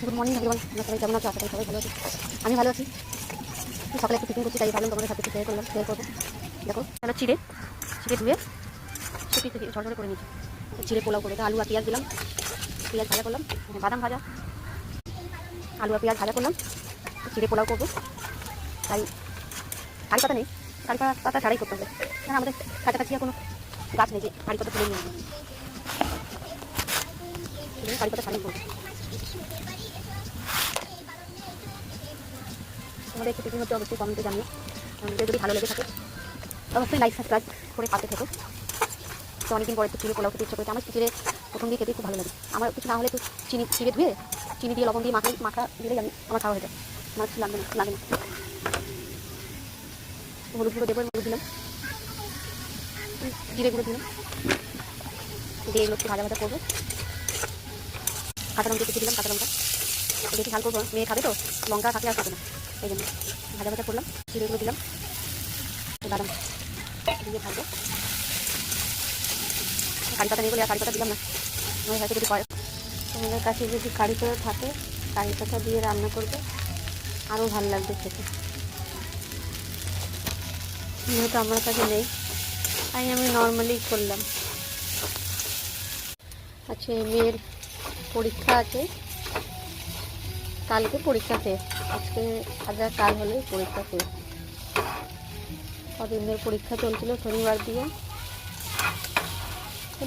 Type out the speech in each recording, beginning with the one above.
Good morning everyone, আমরা সবাই কেমন আছো? আশা করি সবাই ভালো আছি। আমি ভালো আছি। সকালে একটু টিফিন করছি, তাই ভাবলাম তোমাদের সাথে একটু শেয়ার করবো। দেখো তাহলে চিড়ে ধুয়ে শুকিয়ে ঝরঝরে করে নিচ্ছি। চিড়ে পোলাও করে আলু আর পেঁয়াজ দিলাম, পেঁয়াজ ভাজা করলাম, বাদাম ভাজা, আলু আর পেঁয়াজ ভাজা করলাম, চিড়ে পোলাও করবো। তাই কারি পাতা নেই, কারি পাতা ছাড়াই করতে হবে, কারণ আমাদের কাছাকাছি আর কোনো গাছ নেই যে কারি পাতা তুলে নিয়ে আসবে। কারি পাতা ছাড়াই করবো। তোমাদের একটু টিফিন হচ্ছে অবশ্যই কমেন্টে জানিও। যদি ভালো লেগে থাকে অবশ্যই লাইক সাবস্ক্রাইব করে পাশে থেকো। তো অনেকদিন পরে একটু চিড়ে পোলাও খেতে ইচ্ছা করেছে। আমার চিড়ে প্রথম দিয়ে খেতে খুব ভালো লাগে। আমার কিছু না হলে একটু চিড়ে ধুয়ে চিনি দিয়ে লবণ দিয়ে মাখা দিলেই আমার খাওয়া হয়ে যায়। আমার কিছু লাগে না। হলুদ গুঁড়ো দেবো, হলুদ দিলাম, জিরে গুঁড়ো দিলাম, দিয়ে এগুলো একটু ভাজা করবো। কাঁচা লঙ্কা কিছু দিলাম, কাঁচা লঙ্কা বেশি ঝাল করবো, মেয়ে খাবে তো, লঙ্কা থাকলে আর খাবে না, এই জন্য ভাজা করলাম। চিড়েগুলো দিলাম, বাদাম দিয়ে ভাজবো। কারি পাতা নেই বলে আর কারি পাতা দিলাম না, আমার হয়তো যদি করে। তোমাদের কাছে যদি কারি পাতা থাকে, কারি পাতা দিয়ে রান্না করবে, আরও ভালো লাগবে খেতে। যেহেতু আমার কাছে নেই তাই আমি নর্মালি করলাম। আচ্ছা, মেয়ের পরীক্ষা আছে, কালকে পরীক্ষা শেষ, আজকে কাল হলেই পরীক্ষা শেষ। কদিনের পরীক্ষা চলছিল, শনিবার দিয়ে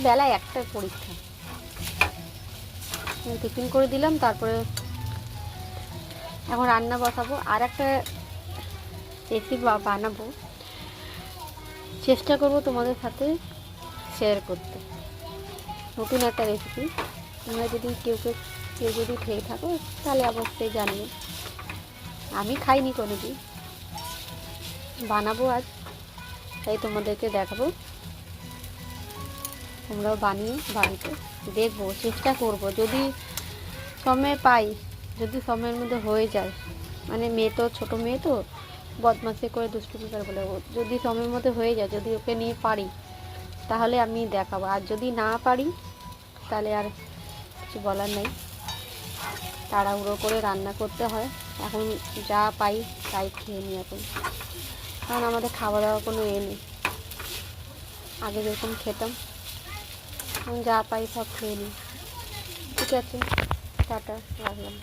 বেলায় একটা পরীক্ষা। টিফিন করে দিলাম, তারপরে এখন রান্না বসাবো। আর একটা রেসিপি বানাবো, চেষ্টা করব তোমাদের সাথে শেয়ার করতে। নতুন একটা রেসিপি, তোমরা যদি কেউ যদি খেয়ে থাকো তাহলে অবশ্যই জানিও। আমি খাইনি কোনোদিন, বানাবো আজ, তাই তোমাদেরকে দেখাবো। তোমরাও বানিয়ে বাড়িতে দেখবো, চেষ্টা করব। যদি সময় পাই, যদি সময়ের মধ্যে হয়ে যায়, মানে মেয়ে তো ছোটো মেয়ে তো, বদমাশি করে দুষ্টুমি করে বলে, যদি সময়ের মধ্যে হয়ে যায়, যদি ওকে নিয়ে পারি তাহলে আমি দেখাবো। আর যদি না পারি তাহলে আর কিছু বলার নেই, তাড়াহুড়ো করে রান্না করতে হয়। এখন যা পাই তাই খেয়ে নিই এখন, কারণ আমাদের খাওয়া দাওয়া কোনো নেই। আগে যেরকম খেতাম, এখন যা পাই সব খেয়ে নিই। ঠিক আছে, টাটা, রাখলাম।